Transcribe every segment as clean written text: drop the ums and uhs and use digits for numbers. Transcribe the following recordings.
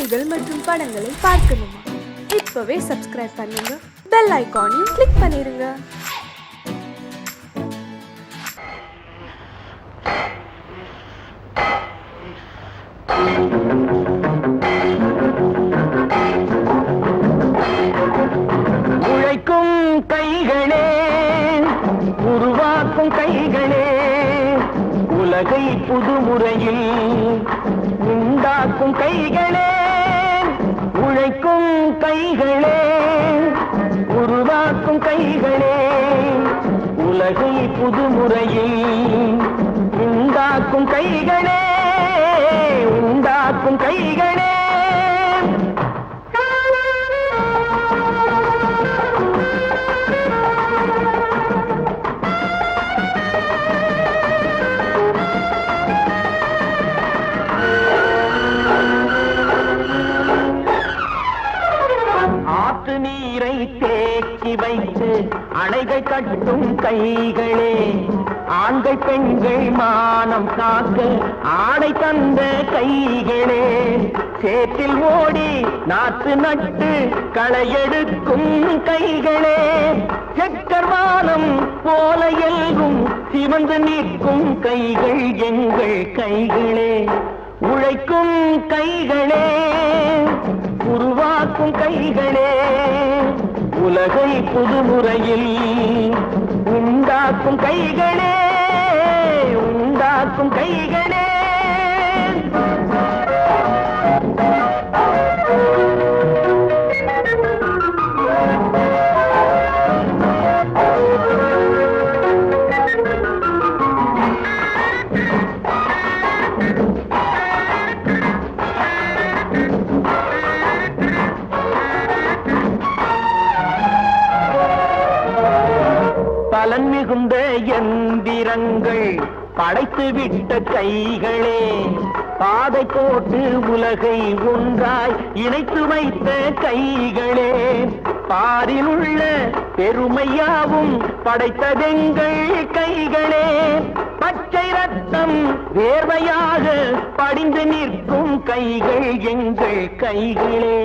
செய்திகள் மற்றும் படங்களை பார்க்கணுமா? இப்பவே சப்ஸ்கிரைப் பண்ணுங்க, பெல் ஐகானையும் கிளிக் பண்ணிருங்க. உழைக்கும் கைகளே, உருவாக்கும் கைகளே, உலகை புதுமுறையில் உண்டாக்கும் கைகளே. உழைக்கும் கைகளே, உருவாக்கும் கைகளே, உலகை புதுமுறையில் உண்டாக்கும் கைகளே, உண்டாக்கும் கைகளே. நீரை தேக்கி வைத்து அணைகள் கட்டும் கைகளே, ஆண்கள் பெண்கள் மானம் காக்க ஆடை தந்த கைகளே, சேற்றில் ஓடி நாத்து நட்டு களையெடுக்கும் கைகளே, செக்கர்வானம் போல எல்கும் சிவந்து நிற்கும் கைகள் எங்கள் கைகளே. உழைக்கும் கைகளே, உருவாக்கும் கைகளே, உலகை புதுமுறையில் உண்டாக்கும் கைகளே, உண்டாக்கும் கைகளே. பலன் மிகுந்த எந்திரங்கள் படைத்து விட்ட கைகளே, பாதை போட்டு உலகை ஒன்றாய் இணைத்து வைத்த கைகளே, பாரில் உள்ள பெருமையாவும் படைத்ததெங்கள் கைகளே, பச்சை ரத்தம் வேர்வையாக படிந்து நிற்கும் கைகள் எங்கள் கைகளே.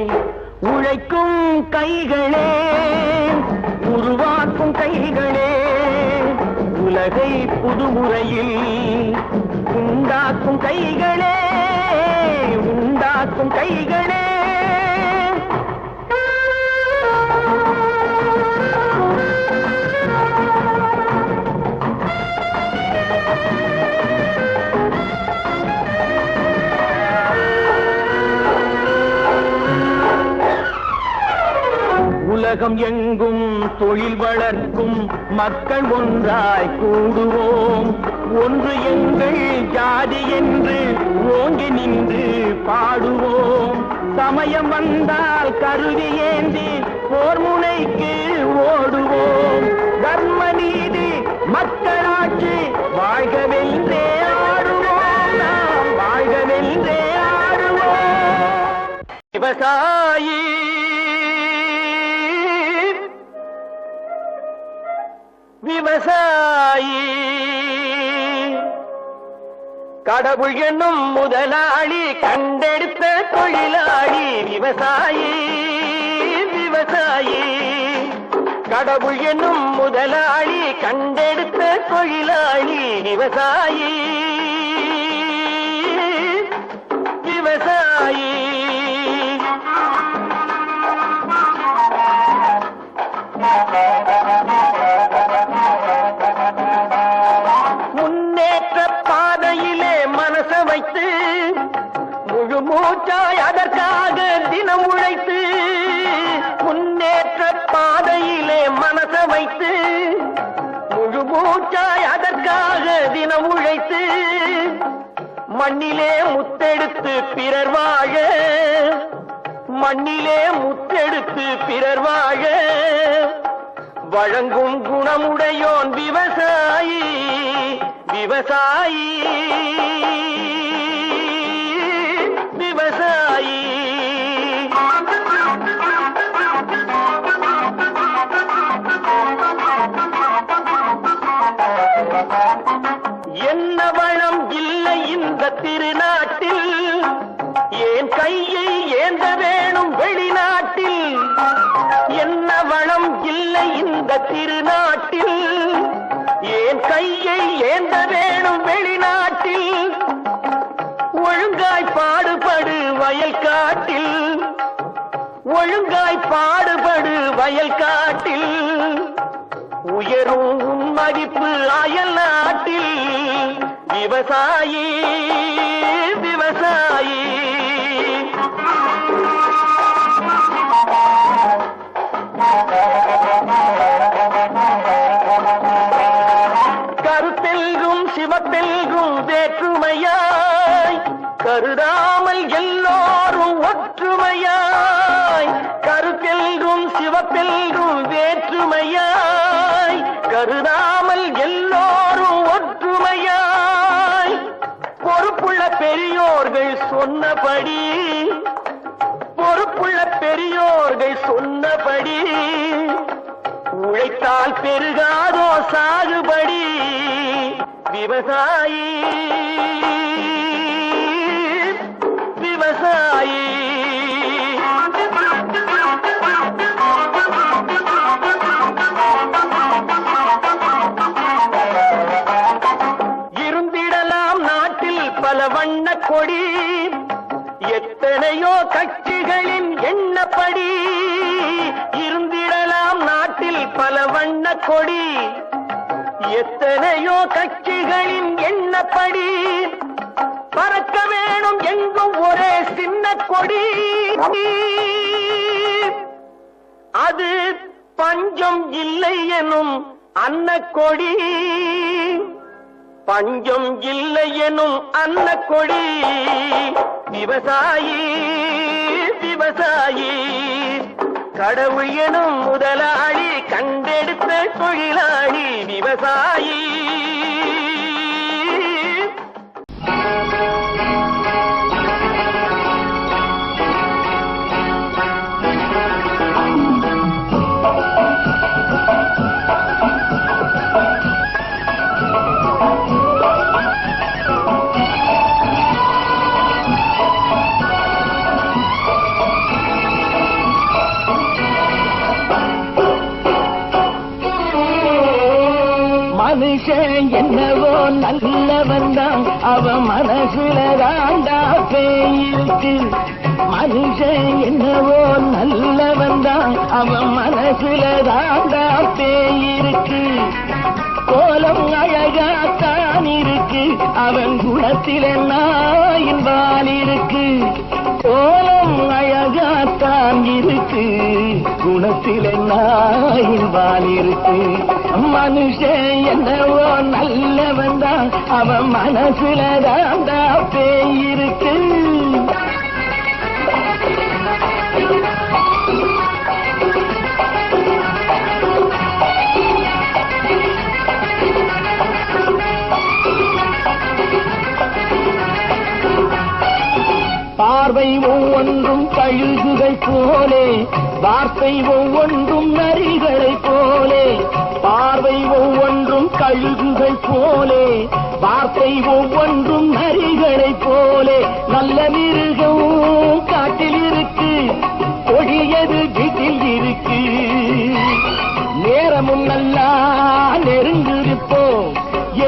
உழைக்கும் கைகளே, உருவாக்கும் கைகளே, உலகை புதுமுறையில் உண்டாக்கும் கைகளே, உண்டாக்கும் கைகளே. உலகம் எங்கும் தொழில் வளர்க்கும் மக்கள் ஒன்றாய் கூடுவோம், ஒன்று எங்கள் ஜாதி என்று ஓங்கி நின்று பாடுவோம். சமயம் வந்தால் கருவி ஏந்தி போர் முனைக்கு ஓடுவோம். தர்ம நீதி மக்களாட்சி வாழ்கவென்றே ஆடுவோம், நாம் வாழ்கவென்றே ஆடுவோம். விவசாயி விவசாயி, கடவுள் என்னும் முதலாளி கண்டெடுத்த தொழிலாளி. விவசாயி விவசாயி, கடவுள் என்னும் முதலாளி கண்டெடுத்த தொழிலாளி. விவசாயி விவசாயி, வைத்து முழு மூச்சாய் அதற்காக தினம் உழைத்து, முன்னேற்ற பாதையிலே மனச வைத்து முழு மூச்சாய் அதற்காக தினம் உழைத்து, மண்ணிலே முத்தெடுத்து பிறர் வாழ, மண்ணிலே முத்தெடுத்து பிறர் வாழ வழங்கும் குணமுடையோன் விவசாயி. விவசாயி விவசாயி, என்ன வளம் இல்லை இந்த திருநாட்டில், ஏன் கையை ஏந்த திருநாட்டில் ஏன் கையை ஏந்த வேணும் வெளிநாட்டில் ஒழுங்காய் பாடுபடு வயல் காட்டில் ஒழுங்காய் பாடுபடு வயல் காட்டில் உயரும் மதிப்பு அயல் நாட்டில் விவசாயி விவசாயி கருத்தெல்கும் சிவத்தெல்கும் வேற்றுமையாய் கருதாமல் எல்லோரும் ஒற்றுமையாய் கருத்தெல்கும் சிவத்தெல்கும் வேற்றுமையாய் கருதாமல் எல்லோரும் ஒற்றுமையாய் பொறுப்புள்ள பெரியோர்கள் சொன்னபடி பொறுப்புள்ள பெரியோர்கள் சொன்னபடி உழைத்தால் பெருகாதோ சாகுபடி விவசாயி விவசாயி இருந்திடலாம் நாட்டில் பல வண்ண கொடி எத்தனையோ கட்சிகளின் எண்ணப்படி இருந்திடலாம் நாட்டில் பல வண்ண கொடி எத்தனையோ கட்சிகளின் எண்ணப்படி பறக்க வேணும் எங்கும் ஒரே சின்ன கொடி அது பஞ்சம் இல்லை எனும் அன்னக்கொடி பஞ்சம் இல்லை எனும் அன்னக்கொடி விவசாயி விவசாயி கடவுள் எனும் முதலாளி கண்டெடுத்த தொழிலாளி விவசாயி மனுஷன் என்னவோ நல்லவன் தான் அவன் மனசுல தாண்டா பேயிருக்கு மனுஷன் என்னவோ நல்லவன் தான் அவன் மனசுல தாண்டா பேயிருக்கு கோலம் அழகாத்தான் இருக்கு அவன் குணத்தில நாயின் வால் இருக்கு கோலம் அழகாத்தான் இருக்கு குணத்தில நாயின் வால் இருக்கு மனுஷன் என்னவோ நல்லவன் தான் அவன் மனசுல தாண்டா பேயிருக்கு பார்வை ஒவ்வொன்றும் கழுகுகள் போலே வார்த்தை ஒவ்வொன்றும் நரிகளை போலே பார்வை ஒவ்வொன்றும் கழுகுகள் போலே வார்த்தை ஒவ்வொன்றும் நரிகளை போலே நல்ல மிருகம் காட்டில் இருக்கு கொடியது வீட்டில் இருக்கு நேரமும் நல்லா நெருங்கிருப்போம்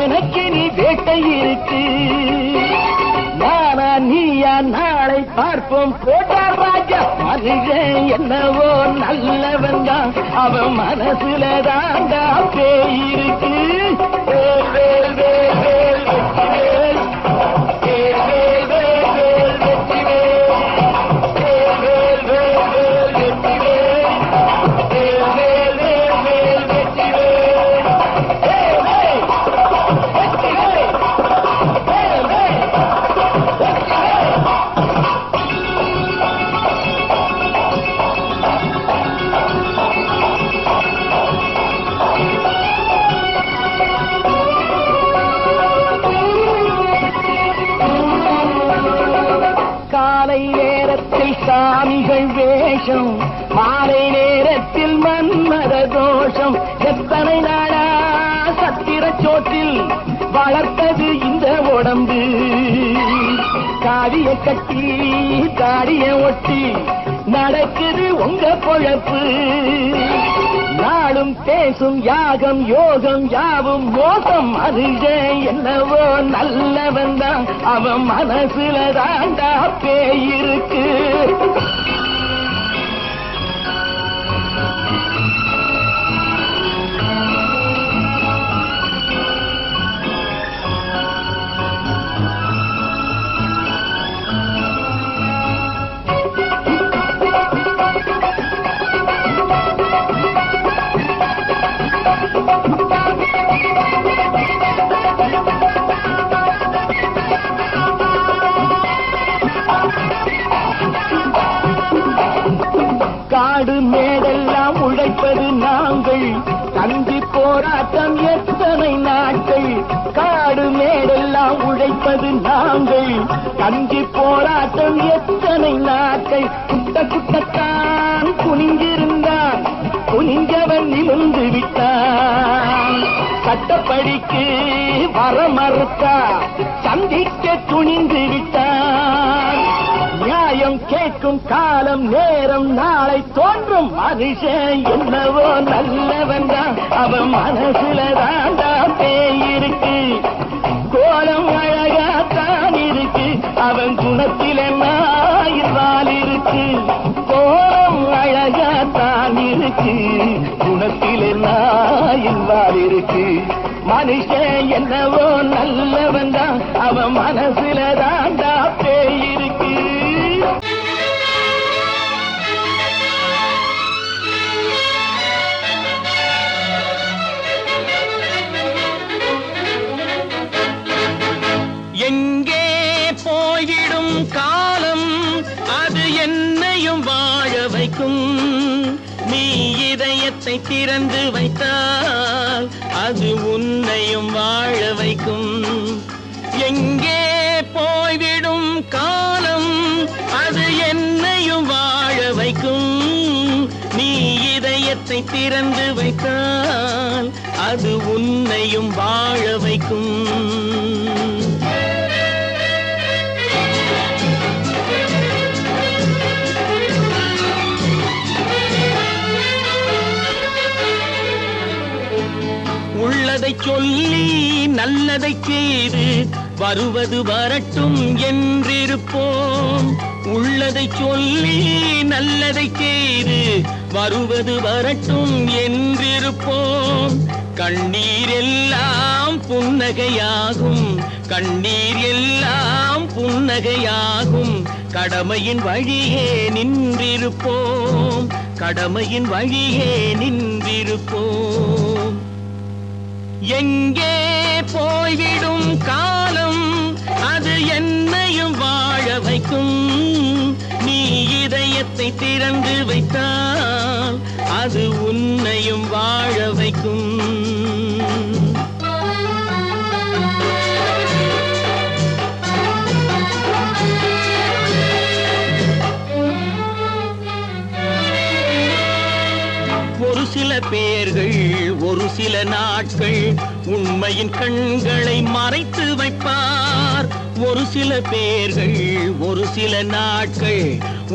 எனக்கு நீ வேட்டை இருக்கு நானா நீயா நாளை பார்ப்போம் போட்டார் ராஜா மனுஷன் என்னவோ நல்லவன் தான் அவன் மனசுல தாண்டா பேயிருக்கு வேல் வேல் வேல் வேல் வெற்றி வேல் வேல் வேல் வேல் வேல் வெற்றி வேல் வேல் வேல் வேல் வேல் வெற்றி வேல் வேல் வேல் வெற்றி வேல் வேல் வேல் காலை நேரத்தில் சாமிகள் வேஷம் மாலை நேரத்தில் மன்மத தோஷம் எத்தனை நாளா சத்திர சோற்றில் வளர்த்தது இந்த உடம்பு காவிய கட்டி தாடிய ஒட்டி நடக்குது உங்க பொழப்பு நாளும் பேசும் யாகம் யோகம் யாவும் மோசம் மனுஷன் என்னவோ நல்லவன் தான் அவன் மனசுல தாண்டா பேயிருக்கு. காடு மேடெல்லாம் உழைப்பது நாங்கள், கஞ்சி போராட்டம் எத்தனை நாட்கள். காடு மேடெல்லாம் உழைப்பது நாங்கள், கஞ்சி போராட்டம் எத்தனை நாட்கள். குட்ட குட்டத்தான் குனிஞ்சிருந்தான், குனிஞ்சவன் நிமிர்ந்து விட்டான். சட்டப்படிக்கு வர மறுத்தா, சந்திக்க துணிந்து விட்டான். நியாயம் கேட்கும் காலம் நேரம் நாளை தோன்றும் மனுஷன் என்னவோ நல்லவன் தான் அவன் மனசுல தாண்டா பேயிருக்கு. கோலம் அழகாத்தான் இருக்கு, அவன் குணத்தில நாயில்வால் இருக்கு. கோலம் அழகாத்தான் இருக்கு, குணத்தில நாயில்வால் இருக்கு. மனுஷன் என்னவோ நல்லவன் தான் அவன் மனசுல தாண்டா பேயிருக்கு. எங்கே போய்விடும் காலம் அது என்னையும் வாழ வைக்கும். நீ இதயத்தை திறந்து வைத்தால் அது உன்னையும் வாழ வைக்கும். எங்கே போய்விடும் காலம் அது என்னையும் வாழ வைக்கும். நீ இதயத்தை திறந்து வைத்தால் அது உன்னையும் வாழ வைக்கும். உள்ளதை சொல்லி நல்லதை செய்து வருவது வரட்டும் என்றிருப்போம். உள்ளதை சொல்லி நல்லதை செய்து வருவது வரட்டும் என்றிருப்போம். கண்ணீர் எல்லாம் புன்னகையாகும், கண்ணீர் எல்லாம் புன்னகையாகும். கடமையின் வழியே நின்றிருப்போம், கடமையின் வழியே நின்றிருப்போம். எங்கே போய்விடும் காலம் அது என்னையும் வாழ வைக்கும். நீ இதயத்தை திறந்து வைத்தால் அது உன்னையும் வாழ வைக்கும். ஒரு சில பேர்கள் ஒரு சில நாட்கள் உண்மையின் கண்களை மறைத்து வைப்பார். ஒரு சில பேர்கள் ஒரு சில நாட்கள்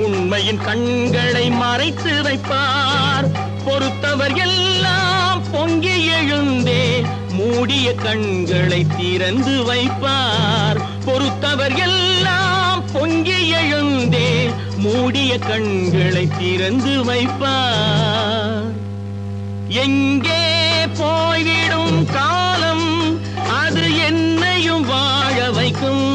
உண்மையின் கண்களை மறைத்து வைப்பார். பொறுத்தவர் எல்லாம் பொங்கி எழுந்தே மூடிய கண்களை திறந்து வைப்பார். பொறுத்தவர் எல்லாம் பொங்கி எழுந்தே மூடிய கண்களை திறந்து வைப்பார். எங்கே போய்விடும் காலம் அது என்னையும் வாழ வைக்கும்.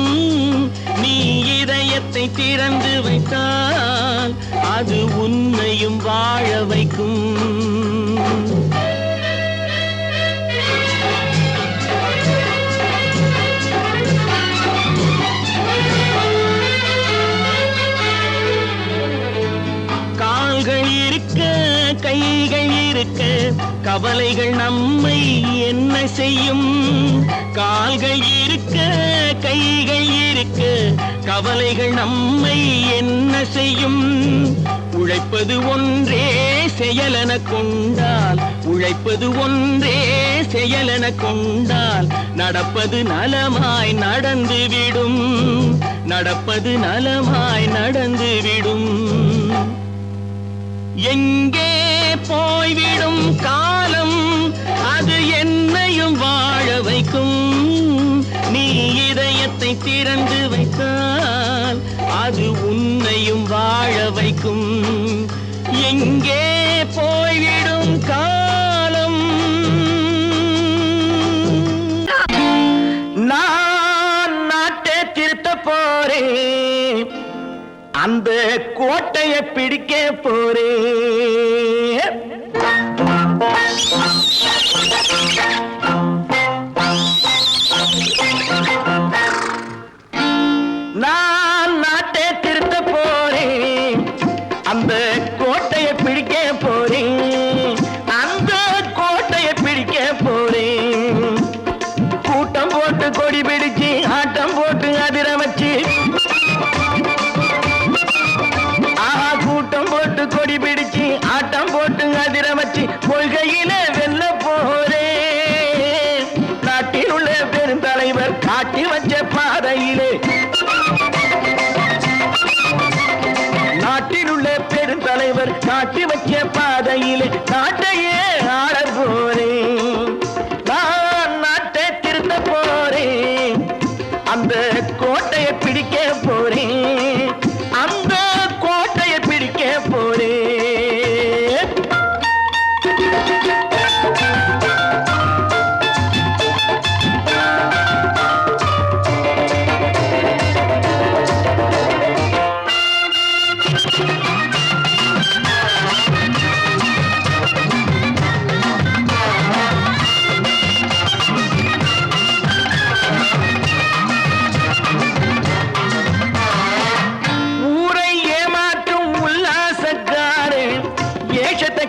நீ இதயத்தை திறந்து வைத்தால் அது உன்னையும் வாழ வைக்கும். கால்கள் இருக்க கைகள் இருக்க கவலைகள் நம்மை என்ன செய்யும். கால்கள் இருக்க கைகள் இருக்க கவலைகள் நம்மை என்ன செய்யும். உழைப்பது ஒன்றே செயலென கொண்டால், உழைப்பது ஒன்றே செயலென கொண்டால் நடப்பது நலமாய் நடந்துவிடும், நடப்பது நலமாய் நடந்துவிடும். எங்கே போய்விடும் காலம் அது என்னையும் வாழ வைக்கும். நீ இதயத்தை திறந்து வைத்தால் அது உன்னையும் வாழ வைக்கும். எங்கே போய்விடும் காலம். நான் நாட்டை திருத்த போறேன், அந்த கோட்டையை பிடிக்க போறேன். நான் நாட்டை திருத்த போறேன், அந்த கோட்டையை பிடிக்க போறேன். அந்த கோட்டையை பிடிக்க போறேன். கூட்டம் போட்டு கொடி பிடிச்சு ஆட்டம் போட்டு அதிர வச்சு, கூட்டம் போட்டு கொடி பிடிச்சு ஆட்டம் போட்டு அதிர வச்சு கொள்கையில வெல்ல போறேன். நாட்டில் உள்ள பெருந்தலைவர் காட்டி வச்ச பாதையிலே, நாட்டில் உள்ள பெருந்தலைவர் காட்டி வச்ச பாதையிலே நாட்டையே ஆள போறேன். நான் நாட்டை திருத்த போறேன், அந்த கோட்டையை பிடிக்க போறேன். அந்த கோட்டையை பிடிக்க போறேன்.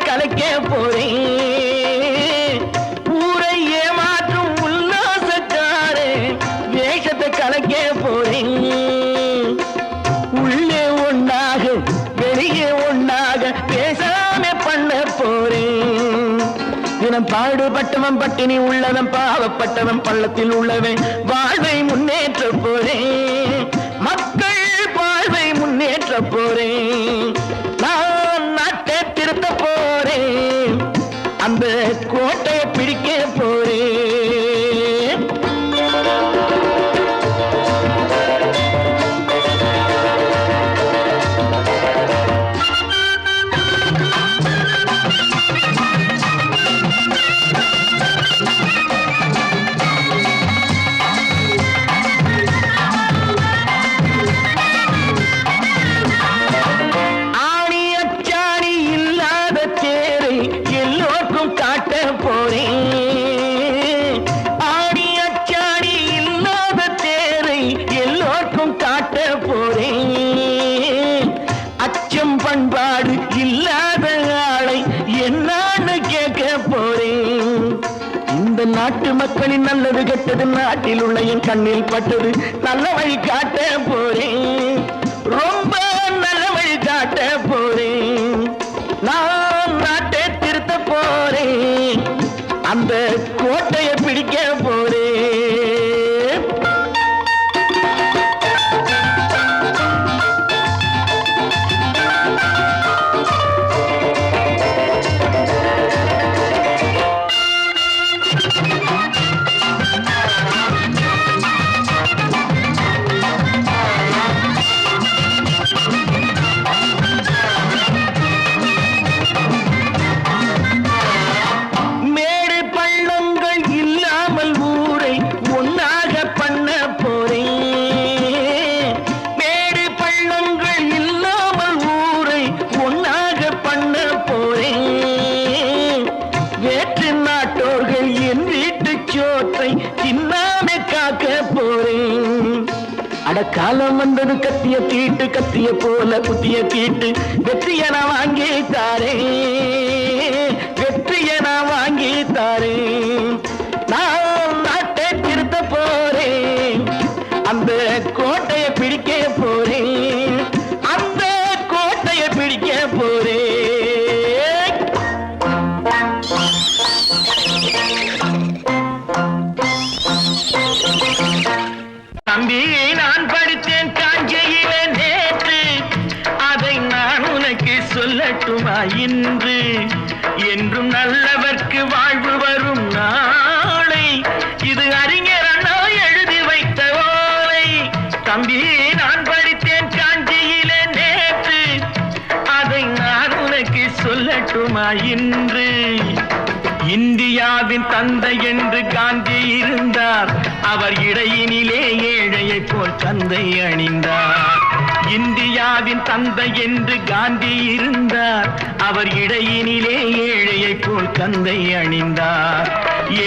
கலைக்க போறேன். ஊரை ஏமாற்றும் உல்லாசக்காரே வேஷத்தை கலைக்க போறேன். உள்ளே ஒன்னாக வெளியே ஒன்னாக பேசாம பண்ண போறேன். தினம் பாடுபட்டவன் பட்டினி உள்ளவன் பாவப்பட்டவன் பள்ளத்தில் உள்ளவன் வாழ்வை முன்னேற்ற போறேன். மக்கள் வாழ்வை முன்னேற்ற போறேன். நான் நாட்டை திருத்த போறேன், அந்த கோட்டையை பிடிக்க போறேன். பண்பாடு இல்லாத ஆளை என்னான்னு கேட்க போறேன். இந்த நாட்டு மக்களின் நல்லது கெட்டது நாட்டில் உள்ள என் கண்ணில் பட்டது நல்ல வழி காட்ட போறேன். ரொம்ப நல்ல வழி காட்ட போறேன். நான் நாட்டை திருத்த போறேன், அந்த கோட்டையை பிடிக்க போறேன். காலம் வந்தது கத்திய தீட்டு, கத்திய போல குத்திய தீட்டு, வெற்றிய நான் வாங்கி தாரே, வெற்றிய நான் வாங்கி தாரே. நான் நாட்டை திருத்த போறேன், அந்த கோட்டையை பிடிக்க போறேன், அந்த கோட்டையை பிடிக்க போறேன். தம்பி, நான் படித்தேன் காஞ்சியிலே நேற்று, அதை நான் உனக்கு சொல்லட்டுமா இன்று என்றும் நல்லவர்க்கு வாழ்வு வரும் நாளை இது அறிஞர் அண்ணா எழுதி வைத்த ஓலை தம்பி நான் படித்தேன் காஞ்சியிலே நேற்று அதை நான் உனக்கு சொல்லட்டுமா இன்று இந்தியாவின் தந்தை என்று காந்தி இருந்தார் அவர் இடையினிலே ஏழையை போல் தந்தை அணிந்தார் இந்தியாவின் தந்தை என்று காந்தி இருந்தார் அவர் இடையினிலே ஏழையை போல் தந்தை அணிந்தார்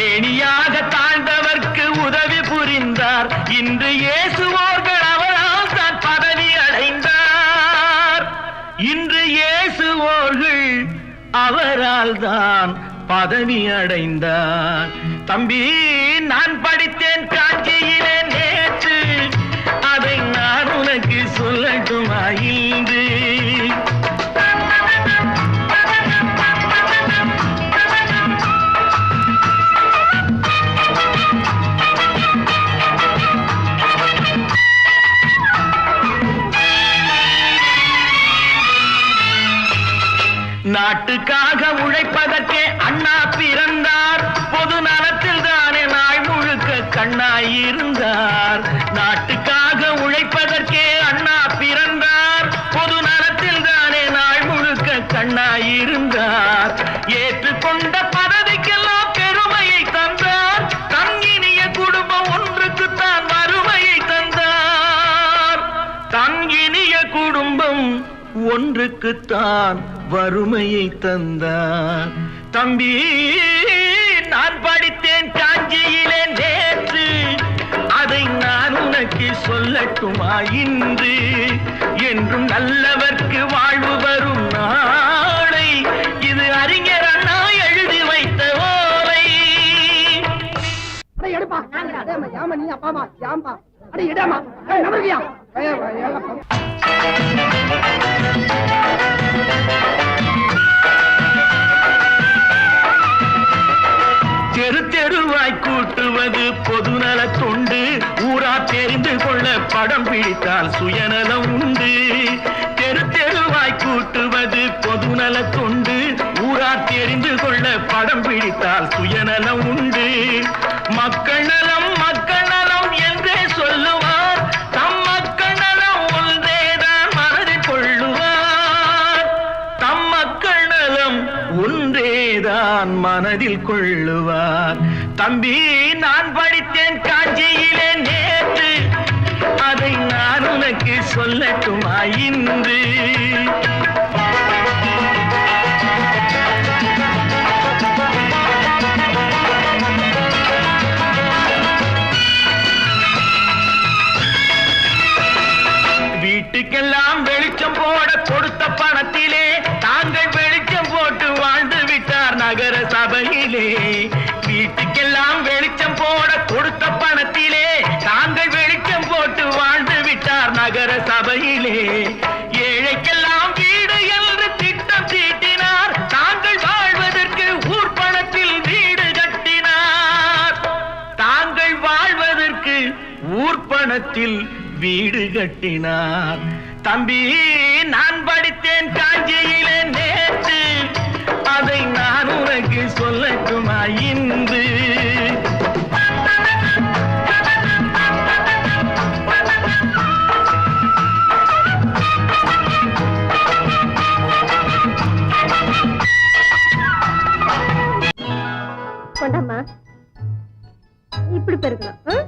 ஏணியாக தாழ்ந்தவர்க்கு உதவி புரிந்தார் இன்று இயேசுவோர்கள் அவரால் தான் பதவி அடைந்தார் இன்று இயேசுவோர்கள் அவரால் தான் பதவி அடைந்தார் தம்பி நான் படித்தேன் காஞ்சியிலே நேற்று அதை நான் உனக்கு சொல்லட்டுமா இன்று நாட்டுக்காக உழைப்பதற்கே அண்ணா பிறந்தார் பொது நலத்தில் தானே நாள் முழுக்க கண்ணாயிருந்தார் நாட்டுக்காக உழைப்பதற்கே அண்ணா பிறந்தார் பொது நலத்தில் தானே நாள் முழுக்க கண்ணாயிருந்தார் ஏற்றுக்கொண்ட பதவிக்கெல்லாம் பெருமையை தந்தார் தங்கினிய குடும்பம் ஒன்றுக்குத்தான் வறுமையை தந்தார் தங்கினிய குடும்பம் ஒன்றுக்குத்தான் வறுமையை தந்தார் தம்பி நான் படித்தேன் காஞ்சியிலே நேற்று அதை நான் உனக்கு சொல்லட்டுமா இன்று என்றும் நல்லவர்க்கு வாழ்வு வரும் நாளை இது அறிஞர் அண்ணா எழுதி வைத்த ஓலை எடுப்பா யாம நீ அப்பாமா யாம்பா அட இடமா நமக்கியா தெரு தெருவாய் கூட்டுவது பொதுநல தொண்டு ஊரா தெரிந்து கொள்ள படம் பிடித்தால் சுயநலம் உண்டு தெரு தெருவாய் கூட்டுவது பொதுநல தொண்டு ஊரா தெரிந்து கொள்ள படம் பிடித்தால் சுயநலம் உண்டு மக்கள் நலம் என்றே சொல்லுவார் தம் மக்கள் நலம் ஒன்றேதான் மனதில் கொள்ளுவார் தம் மக்கள் நலம் ஒன்றேதான் மனதில் கொள்ளுவார் தம்பி நான் படித்தேன் காஞ்சியிலே நேற்று அதை நான் உனக்கு சொல்லட்டுமா இன்று வீட்டுக்கெல்லாம் வெளிச்சம் போட கொடுத்த பணத்திலே தாங்கள் வெளிச்சம் போட்டு வாழ்ந்து விட்டார் நகர சபையிலே வீட்டுக்கெல்லாம் வெளிச்சம் போட கொடுத்த பணத்திலே தாங்கள் வெளிச்சம் போட்டு வாழ்ந்து விட்டார் நகர சபையிலே ஏழைக்கெல்லாம் வீடு என்று திட்டம் தீட்டினார் தாங்கள் வாழ்வதற்கு ஊர் பணத்தில் வீடு கட்டினார் தாங்கள் வாழ்வதற்கு ஊர் பணத்தில் வீடு கட்டினார் தம்பி நான் படித்தேன் காஞ்சியிலே நேற்று அதை நான் உனக்கு சொல்லட்டுமா இன்று கொண்டாமா இப்படி பெருக்கலாம்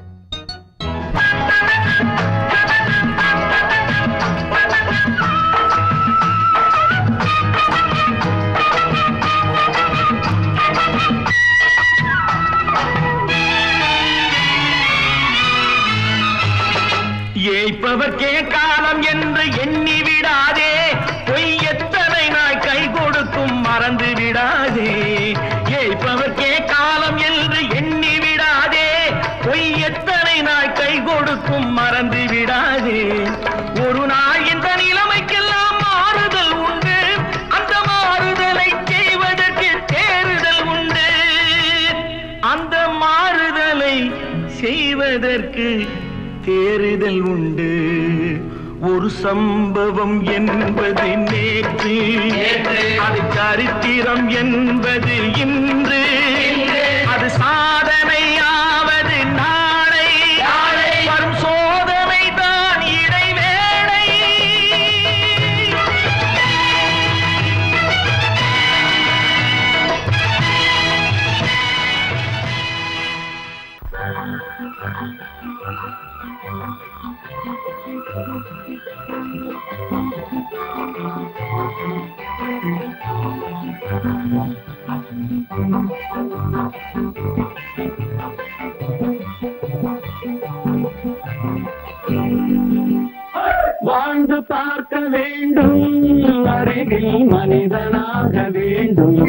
ஏய்ப்பவர்க்கே காலம் என்று எண்ணி விடாதே பொய் எத்தனை நாள் கை கொடுக்கும் மறந்து விடாதே ஏய்ப்பவர்க்கே காலம் என்று எண்ணி விடாதே பொய் எத்தனை நாள் கை கொடுக்கும் மறந்து விடாதே ஒரு நாள் இந்த நிலைமைக்கெல்லாம் மாறுதல் உண்டு அந்த மாறுதலை செய்வதற்கு தேறுதல் உண்டு அந்த மாறுதலை செய்வதற்கு தேறுதல் உண்டு ஒரு சம்பவம் என்பது நேற்று, அது சரித்திரம் என்பது இன்று, அது சாதனையாவது நாளை, வரும் சோதனை தான் இடைவேளை. வாழ்ந்து பார்க்க வேண்டும், அறிவில் மனிதனாக வேண்டும்,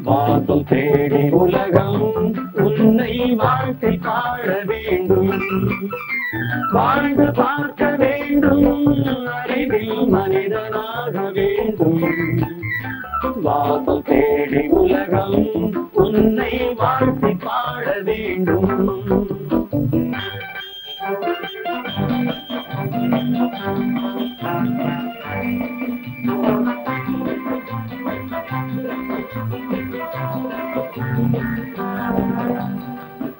வாசம் தேடி உலகம் உன்னை வாழ்க்கை பாட வேண்டும். வாழ்ந்து பார்க்க வேண்டும், அறிவில் மனிதனாக வேண்டும், வாசம் தேடி உலகம் உன்னை வாழ்க்கை பாட வேண்டும்.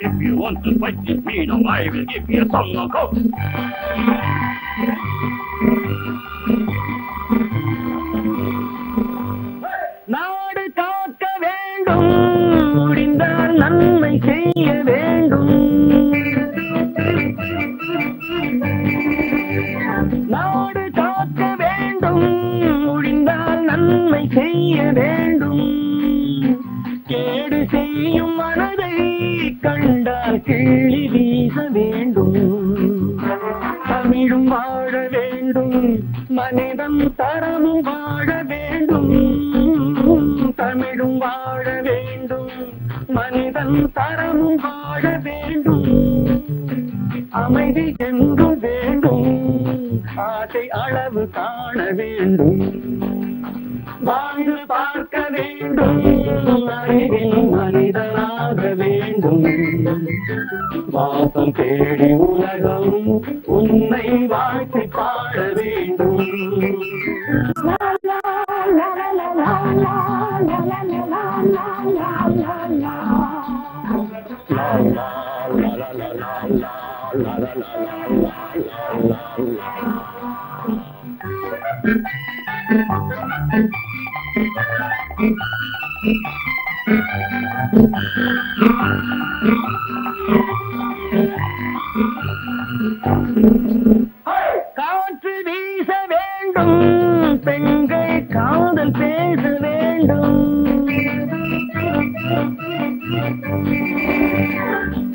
If you want to fight with me, now I will give you a song of hope. நாடு காக்க வேண்டும், முடிந்தால் நன்மை செய்ய வேண்டும். நாடு காக்க வேண்டும், முடிந்தால் நன்மை செய்ய வேண்டும். கேடு செய்யும் மனதை கண்டால் கிள்ளி வீச வேண்டும். தமிழும் வாழ வேண்டும், மனிதம் தரமும் வாழ வேண்டும். தமிழும் வாழ வேண்டும், மனிதன் தரமும் வாழ வேண்டும். அமைதி என்றும் வேண்டும், ஆசை அளவு காண வேண்டும். வாழ்ந்து பார்க்க வேண்டும், அறிவில் மனிதனாக வேண்டும். வாசம் தேடி உலகம் உன்னை வாழ்க்கை பாட வேண்டும். காற்று வீச வேண்டும், பெண்கள் காதல் பேச வேண்டும்.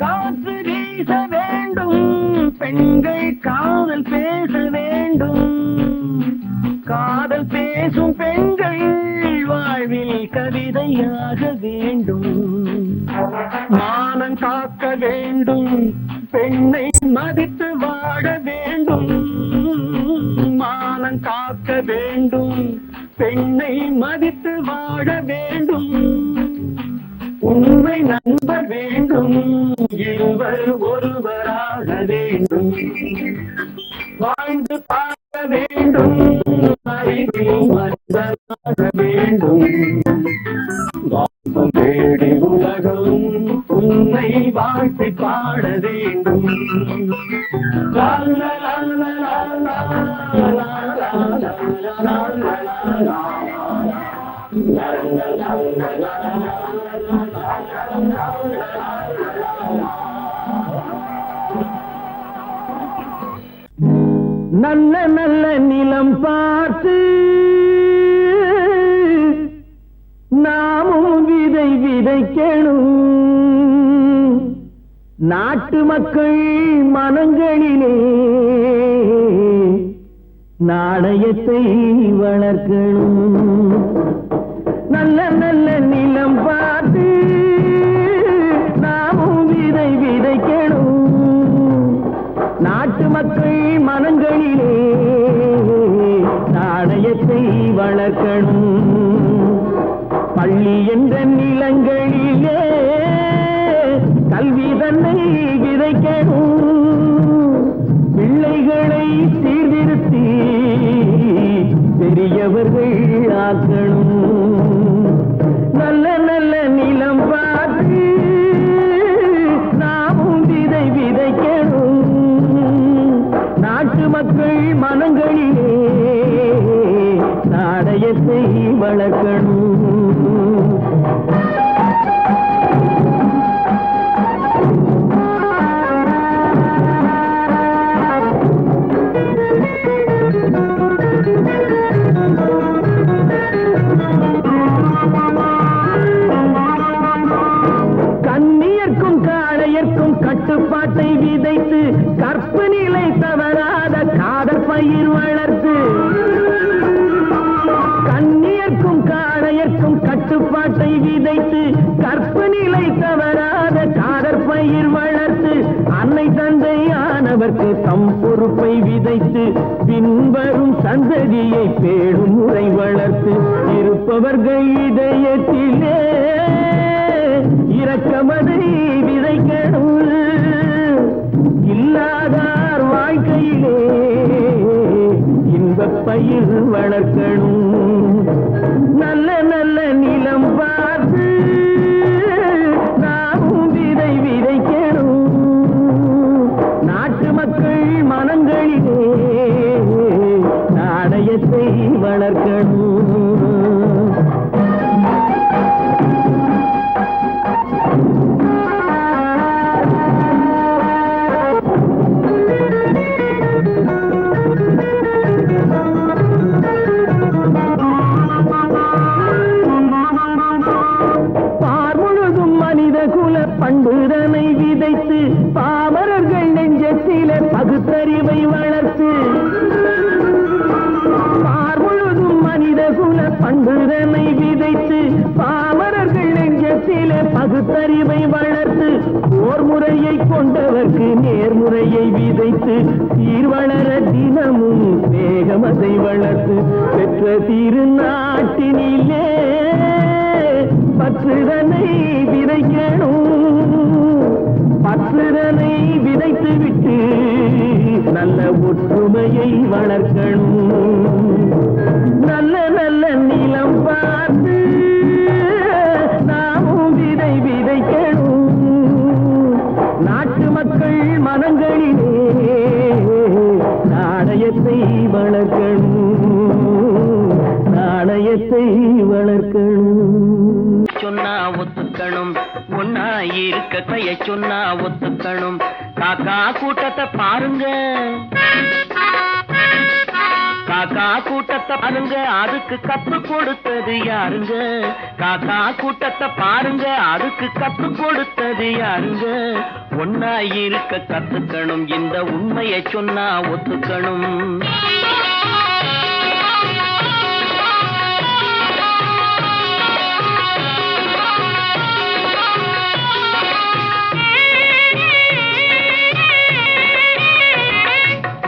காற்று வீச வேண்டும், பெண்கள் காதல் பேச வேண்டும். காதல் பேசும் பெண்கள் வாழ்வில் கவிதையாக வேண்டும். மானம் காக்க வேண்டும், பெண்ணை மதித்து வாழ வேண்டும். மானம் காக்க வேண்டும், பெண்ணை மதித்து வாழ வேண்டும். உண்மை நண்பர் வேண்டும், இருவர் ஒருவராக வேண்டும். வாழ்ந்து பார்க்க வேண்டும், அறிவில் மனிதனாக வேண்டும். வாசம் தேடி உலகம் உன்னை வாழ்த்தி பாட வேண்டும். லா லா லா லா லா லா லா லா லா லா. நல்ல நல்ல நிலம் பார்த்து நாமும் விதை விதைக்கணும். நாட்டு மக்கள் மனங்களிலே நாணயத்தை வளர்க்கணும். நல்ல நல்ல நிலம் பார்த்து நாமும் விதை விதைக்கணும். நாட்டு மக்கள் மனங்களிலே நாணயத்தை வளர்க்கணும். பள்ளி என்ற நிலங்களிலே கல்வி தன்னை விதைக்கணும். பிள்ளைகளை பெரியவர்கள் ஆக்கணும். நல்ல நல்ல நிலம் பார்த்து நாமும் விதை விதைக்கணும். நாட்டு மக்கள் மனங்களிலே நாணயத்தை வளர்க்கணும். கண்ணியர்க்கும் காளையர்க்கும் கட்டுப்பாட்டை விதைத்து கற்பு நிலை தவறாத காதல் பயிர் வளர்த்து. கண்ணியர்க்கும் காளையர்க்கும் கட்டுப்பாட்டை விதைத்து கற்பு நிலை தவறாத காதல் பயிர் வளர்த்து. அன்னை தந்தையானவர்க்கு தம் பொறுப்பை விதைத்து பின்வரும் சந்ததியை பேடும் முறை வளர்த்து. இருப்பவர்கள் இதயத்திலே இரக்கமதை விதைக்கணும். இல்லாதார் வாழ்க்கையிலே இன்பப் பயிர் வளர்க்கணும். நல்ல நல்ல நிலம் பார்த்து நாமும் விதை விதைக்கணும். நாட்டு மக்கள் மனங்களிலே நாணயத்தை வளர்க்கணும். பண்புதனை விதைத்து பாமரர்கள் நெஞ்சத்திலே பகுத்தறிவை வளர்த்து. பார்முழுதும் மனித குல பண்புதனை விதைத்து பாமரர்கள் நெஞ்சத்திலே பகுத்தறிவை வளர்த்து. போர் முறையை கொண்டவர்க்கு நேர்முறையை விதைத்து சீர்வளர தினமும் வேகமதை வளர்த்து. பெற்ற திருநாட்டினிலே பற்றுதனை விதைக்கணும். பற்றுதனை விதைத்து விட்டு நல்ல ஒற்றுமையை வளர்க்கணும். நல்ல நல்ல நிலம் பார்த்து நாமும் விதை விதைக்கணும். நாட்டு மக்கள் மனங்களிலே நாணயத்தை வளர்க்கணும். நாணயத்தை வளர்க்கணும். சொன்னா ஒத்துக்கணும். ஒன்னா இருக்க கைய சொன்னா ஒத்துக்கணும். காக்கா கூட்டத்தை பாருங்க, காக்கா கூட்டத்தை பாருங்க, அதுக்கு கத்து கொடுத்தது யாருங்க? காக்கா கூட்டத்தை பாருங்க, அதுக்கு கத்து கொடுத்தது யாருங்க? ஒன்னா இருக்க கத்துக்கணும். இந்த உண்மையை சொன்னா ஒத்துக்கணும்.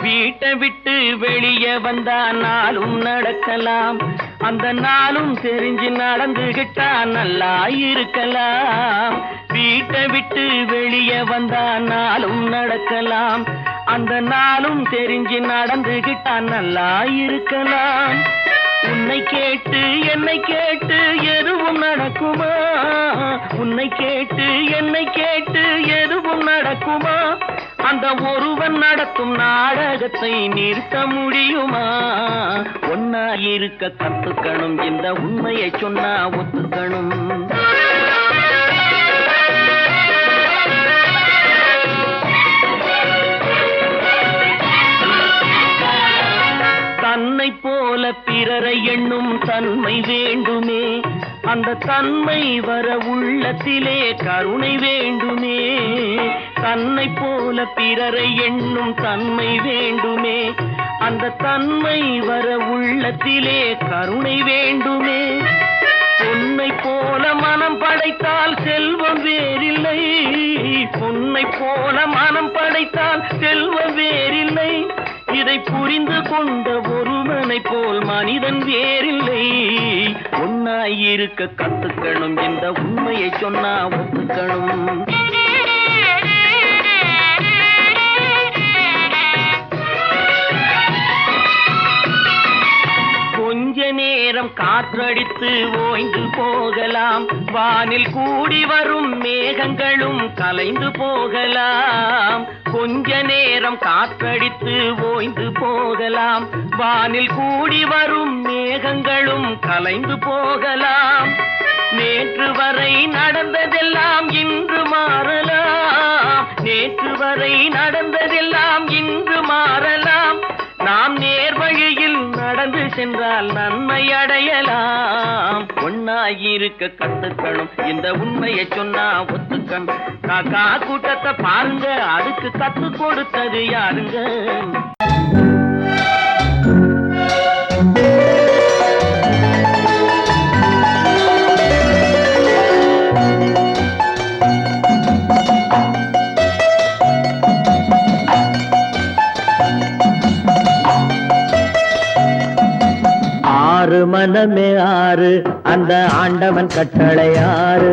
வீட்டை விட்டு வெளியே வந்தா நாளும் நடக்கலாம். அந்த நாளும் தெரிஞ்சு நடந்துகிட்டா நல்லா இருக்கலாம். வீட்டை விட்டு வெளியே வந்தா நாளும் நடக்கலாம். அந்த நாளும் தெரிஞ்சு நடந்துகிட்டா நல்லா இருக்கலாம். உன்னை கேட்டு என்னை கேட்டு எதுவும் நடக்குமா? உன்னை கேட்டு என்னை கேட்டு எதுவும் நடக்குமா? அந்த ஒருவன் நடத்தும் நாடகத்தை நிறுத்த முடியுமா? ஒன்னா இருக்க கத்துக்கணும். இந்த உண்மையை சொன்னா ஒத்துக்கணும். தன்னை போல பிறரை எண்ணும் தன்மை வேண்டுமே. அந்த தன்மை வர உள்ளத்திலே கருணை வேண்டுமே. தன்னை போல பிறரை எண்ணும் தன்மை வேண்டுமே. அந்த தன்மை வர உள்ளத்திலே கருணை வேண்டுமே. பொன்னை போல மனம் படைத்தால் செல்வம் வேறில்லை. பொன்னை போல மனம் படைத்தால் செல்வம் வேறில்லை. இதை புரிந்து கொண்ட ஒருவனை போல் மனிதன் வேறில்லை. ஒன்னாய் இருக்க கத்துக்கணும். இந்த உண்மையை சொன்னா ஒத்துக்கணும். நேரம் காற்றடித்து ஓய்ந்து போகலாம், வானில் கூடி வரும் மேகங்களும் கலைந்து போகலாம். கொஞ்ச நேரம் காற்றடித்து ஓய்ந்து போகலாம், வானில் கூடி வரும் மேகங்களும் கலைந்து போகலாம். நேற்று வரை நடந்ததெல்லாம் இன்று மாறலாம், நேற்று வரை நடந்ததெல்லாம் இன்று மாறலாம். நாம் நேர்வழியில் நடந்து சென்றால் நன்மை அடையலாம். ஒன்னாயிருக்க கத்துக்கணும், இந்த உண்மையை சொன்னா ஒத்துக்கணும். காக்கா கூட்டத்தை பாருங்க, அதுக்கு கத்து கொடுத்தது யாருங்க? ஆறு மனமே ஆறு, அந்த ஆண்டவன் கட்டளை ஆறு.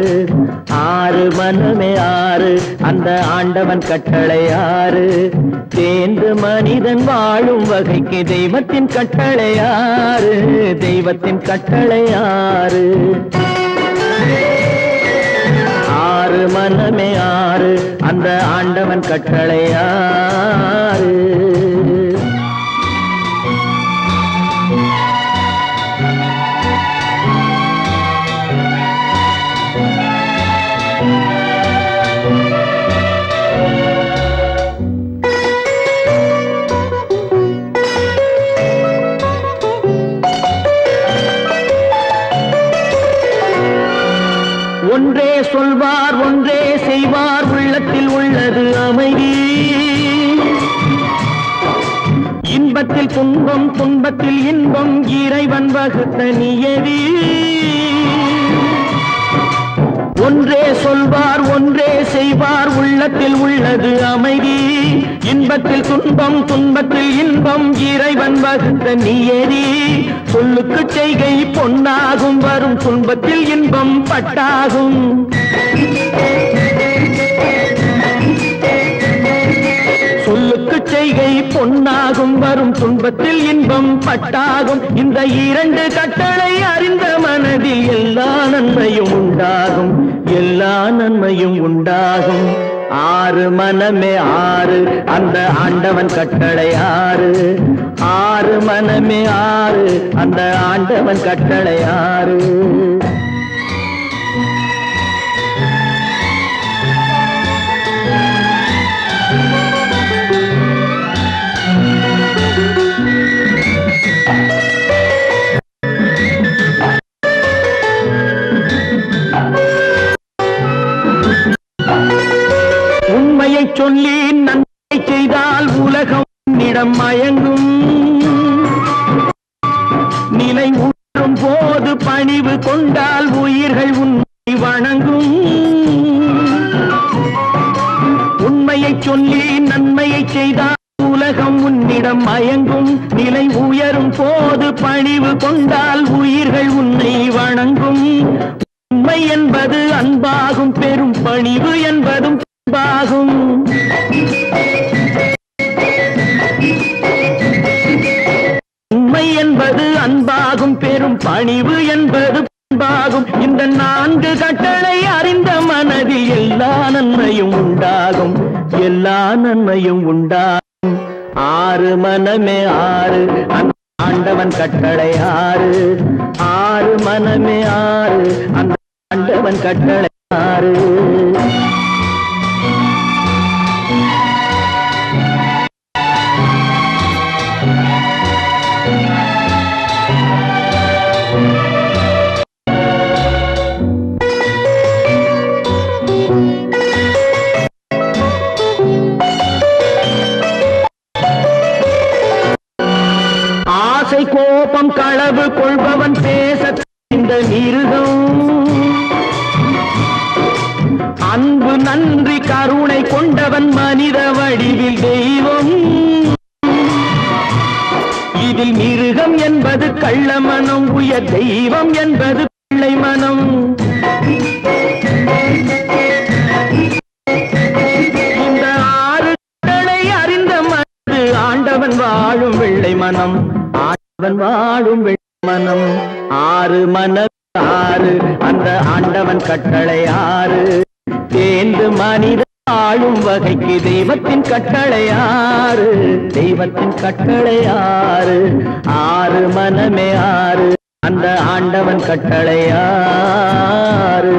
ஆறு மனமே ஆறு, அந்த ஆண்டவன் கட்டளை ஆறு. தேர்ந்து மனிதன் வாழும் வகைக்கு தெய்வத்தின் கட்டளை ஆறு, தெய்வத்தின் கட்டளை ஆறு. ஆறு மனமே ஆறு, அந்த ஆண்டவன் கட்டளை ஆறு. ஒன்றே சொல்வார் ஒன்றே செய்வார், உள்ளத்தில் உள்ளது அமைதி. இன்பத்தில் துன்பம் துன்பத்தில் இன்பம், இறைவன் வகுத்த நியதி. ஒன்றே சொல்வார் ஒன்றே செய்வார், உள்ளத்தில் உள்ளது அமைதி. இன்பத்தில் துன்பம் துன்பத்தில் இன்பம், இறைவன் வகுத்த நியதி. சொல்லுக்கு செய்கை பொன்னாகும், வரும் துன்பத்தில் இன்பம் பட்டாகும். சொல்லுக்கு செய்கை பொன்னாகும், வரும் துன்பத்தில் இன்பம் பட்டாகும். இந்த இரண்டு கட்டளை அறிந்த மனதில் எல்லா நன்மையும் உண்டாகும், எல்லா நன்மையும் உண்டாகும். ஆறு மனமே ஆறு, அந்த ஆண்டவன் கட்டளை ஆறு. ஆறு மனமே ஆறு, அந்த ஆண்டவன் கட்டளை ஆறு. சொல்லி நன்மை செய்தால் உலகம் உன்னிடம் மயங்கும். நிலை உணரும் போது பணிவு கொண்டால் உயிர்கள் உன்னை வணங்கும். உண்மையை சொல்லி நன்மையை செய்தால் உலகம் உன்னிடம் மயங்கும். நிலை உயரும் போது பணிவு கொண்டால் உயிர்கள் உன்னை வணங்கும். உண்மை என்பது அன்பாகும், பெரும் பணிவு என்பதும் அன்பாகும். உண்மை என்பது அன்பாகும், பெரும் பணிவு என்பது அன்பாகும். இந்த நான்கு கட்டளை அறிந்த மனதில் எல்லா நன்மையும் உண்டாகும், எல்லா நன்மையும் உண்டாகும். ஆறு மனமே ஆறு, அந்த ஆண்டவன் கட்டளை ஆறு. ஆறு மனமே ஆறு, அந்த ஆண்டவன் கட்டளை ஆறு. கோபம் களவு கொள்பவன் பேச இந்த மிருகம். அன்பு நன்றி கருணை கொண்டவன் மனித வடிவில் தெய்வம். இதில் மிருகம் என்பது கள்ள மனம், உயர் தெய்வம் என்பது பிள்ளை மனம். இந்த ஆறு கடலை அறிந்த மனது ஆண்டவன் வாழும் வெள்ளை மனம், ஆண்டவன் வாழும் வெள்ளை மனம் ஆறு மனம் ஆறு அந்த ஆண்டவன் கட்டளை ஆறு தேர்ந்து மனித ஆளும் வகைக்கு தெய்வத்தின் கட்டளை ஆறு தெய்வத்தின் கட்டளை ஆறு ஆறு மனமே ஆறு அந்த ஆண்டவன் கட்டளை ஆறு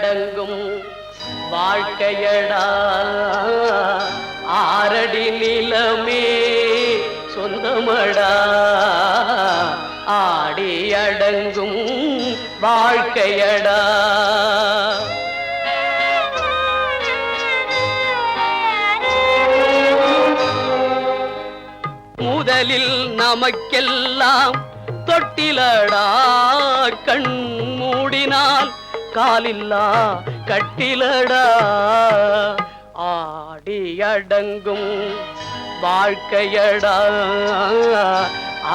அடங்கும் வாழ்க்கையடா ஆரடி நிலமே சொந்தமடா ஆடி அடங்கும் வாழ்க்கையடா முதலில் நமக்கெல்லாம் தொட்டிலடா கண் மூடினால் காலில்லா கட்டிலடா ஆடி அடங்கும் வாழ்க்கையடா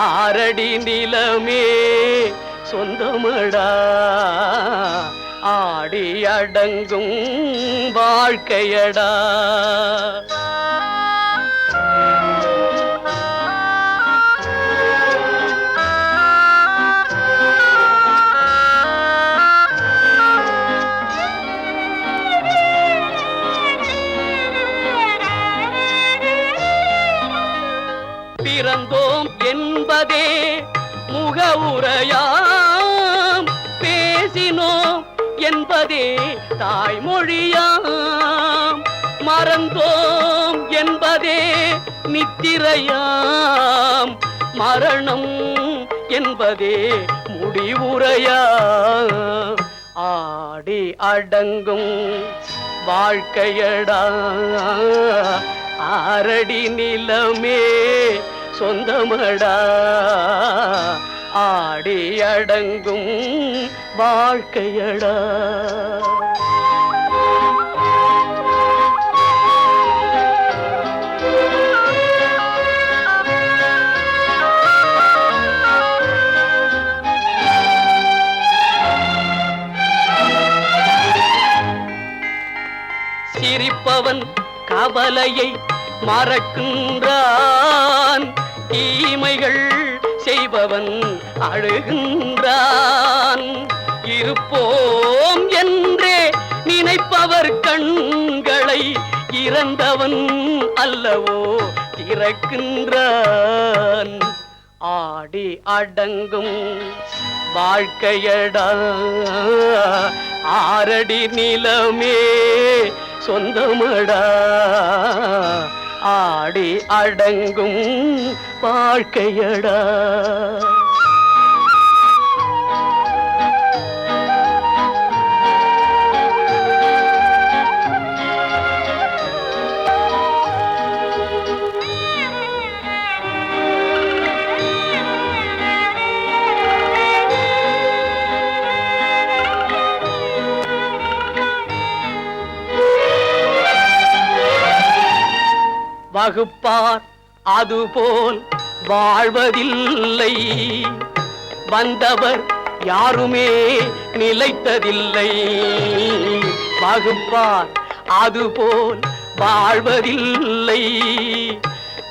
ஆரடி நிலமே சொந்தமடா ஆடி அடங்கும் வாழ்க்கையடா பிறந்தோம் என்பதே முகவுரையாம் பேசினோம் என்பதே தாய்மொழியாம் மறந்தோம் என்பதே நித்திரையாம் மரணம் என்பதே முடிவுரையாம் ஆடி அடங்கும் வாழ்க்கையடா ஆரடி நிலமே சொந்தமடா ஆடி அடங்கும் வாழ்க்கையடா சிரிப்பவன் கவலையை மறக்கின்றான் தீமைகள் செய்பவன் அழுகின்றான் இருப்போம் என்றே நினைப்பவர் கண்களை இறந்தவன் அல்லவோ திறக்கின்றான் ஆடி அடங்கும் வாழ்க்கையடா ஆரடி நிலமே சொந்தமடா ஆடி அடங்கும் வாழ்க்கையடா வகுப்பார் அதுபோல் வாழ்வதில்லை வந்தவர் யாருமே நிலைத்ததில்லை வகுப்பார் அதுபோல் வாழ்வதில்லை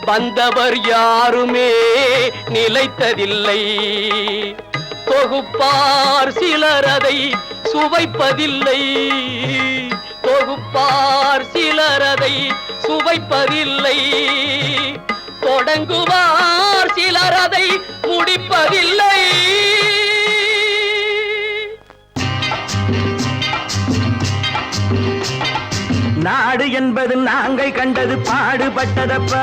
வந்தவர் யாருமே நிலைத்ததில்லை தொகுப்பார் சிலர் அதை சுவைப்பதில்லை தொகுப்பார் சிலர் அதை சுவைப்பதில்லை தொடங்குவார் சிலர் அதை முடிப்பதில்லை நாடு என்பது நாங்கள் கண்டது பாடுபட்டதப்பா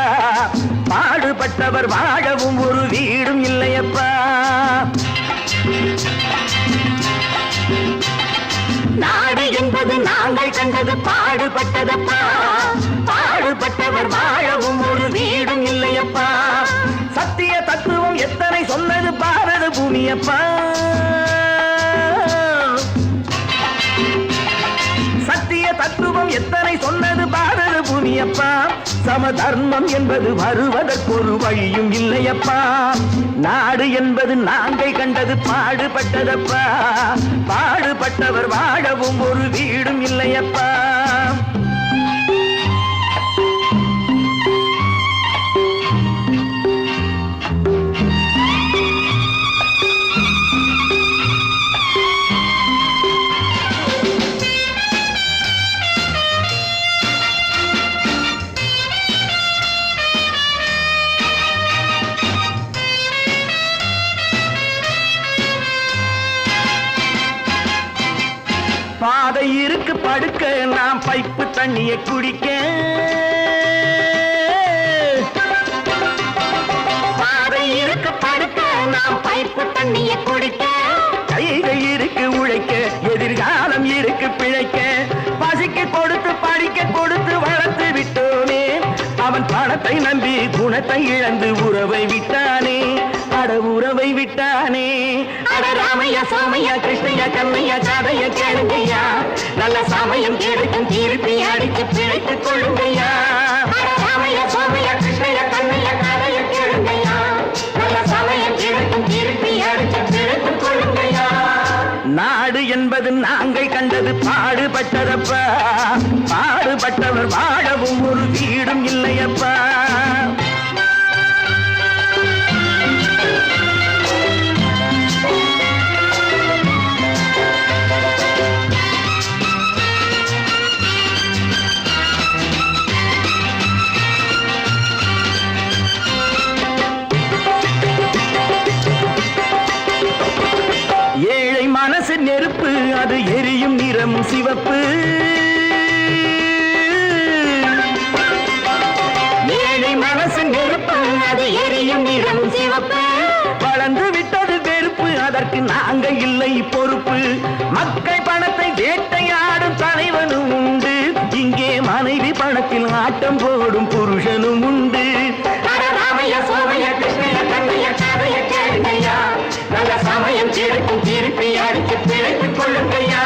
பாடுபட்டவர் வாழவும் ஒரு வீடும் இல்லையப்பா நாடு என்பது நாங்கள் கண்டது பாடுபட்டதப்பா பாடுபட்டவர் வாழவும் ஒரு வீடும் இல்லையப்பா சத்திய தத்துவம் எத்தனை சொன்னது பாரத பூமியப்பா சத்திய தத்துவம் எத்தனை சொன்னது பாரத பூமியப்பா சமதர்மம் என்பது வருவதற்கொரு வழியும் இல்லையப்பா. நாடு என்பது நாங்கள் கண்டது பாடுபட்டதப்பா. பாடுபட்டவர் வாழவும் ஒரு வீடும் இல்லையப்பா. பாதை இருக்கு படுக்க நாம் பைப்பு தண்ணியை குடிக்க. பாதை இருக்கு படுக்க நாம் பைப்பு தண்ணியை குடிக்க. கைகள் இருக்கு உழைக்க எதிர்காலம் இருக்கு பிழைக்க. பசிக்கு கொடுத்து படிக்க கொடுத்து வளர்த்து விட்டோனே. அவன் பணத்தை நம்பி குணத்தை இழந்து உறவை விட்டானே. அட உறவை விட்டானே. அட ராமையா சோமையா கிருஷ்ணையா கண்ணையா கதைய கேளுங்கய்யா. நல்ல சமயம் கிடைக்கும் திருப்பி அடிச்சு பிழைத்துக் கொள்ளுங்கய்யா. ராமையா சோமையா கிருஷ்ணையா கண்ணையா கதைய கேளுங்கய்யா. நல்ல சமயம் கிடைக்கும் திருப்பி அடிச்சு பிழைத்துக் கொள்ளுங்கய்யா. நாடு என்பது நாங்கள் கண்டது பாடுபட்டதப்பா. பாடுபட்டவர் வாழவும் ஒரு வீடும் இல்லையப்பா. ஏழை மனசு நெருப்பு அது எரியும் நிறம் சிவப்பு. ஏழை மனசு நெருப்பு அது எரியும் நிறம் சிவப்பு. வளர்ந்து விட்டது வெறுப்பு அதற்கு நாங்கள் இல்லை பொறுப்பு. மக்கள் பணத்தை வேட்டையாடும் தலைவனும் உண்டு. இங்கே மனைவி பணத்தில் ஆட்டம் போடும் புருஷனும் உண்டு. ராமையா சோமையா கிருஷ்ணையா கண்ணையா கதைய கேளுங்கய்யா. நல்ல சமயம் கிடைக்கும் திருப்பி அடிச்சு பிழைத்துக் கொள்ளுங்கய்யா.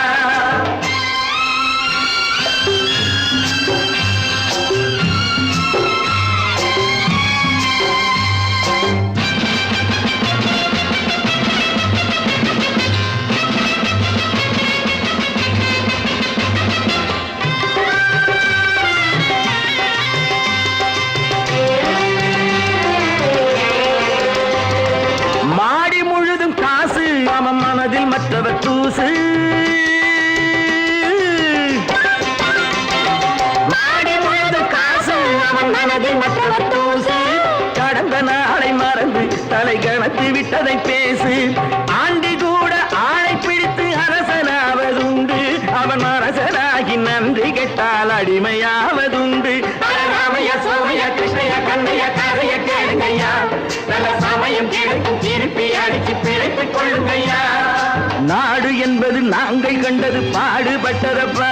மாடி முழுதும் காசு அவன் மனதில் மற்றவர் தூசு. மாடி முழுதும் காசு அவன் மனதில் மற்றவர் தூசு. கடந்த நாளை மறந்து தலை கணத்து விட்டதை பேசு. ஆண்டி கூட ஆளை பிடித்து அரசனாவதுண்டு. அவன் அரசனாகி நன்றி கெட்டால் அடிமையாவதுண்டு. ராமையா சோமையா கிருஷ்ணையா கண்ணையா கதைய கேளுங்கய்யா. நல்ல சமயம் கிடைக்கும் திருப்பி அடிச்சு பிழைத்துக் கொள்ளுங்கய்யா. நாடு என்பது நாங்கள் கண்டது பாடுபட்டதப்பா.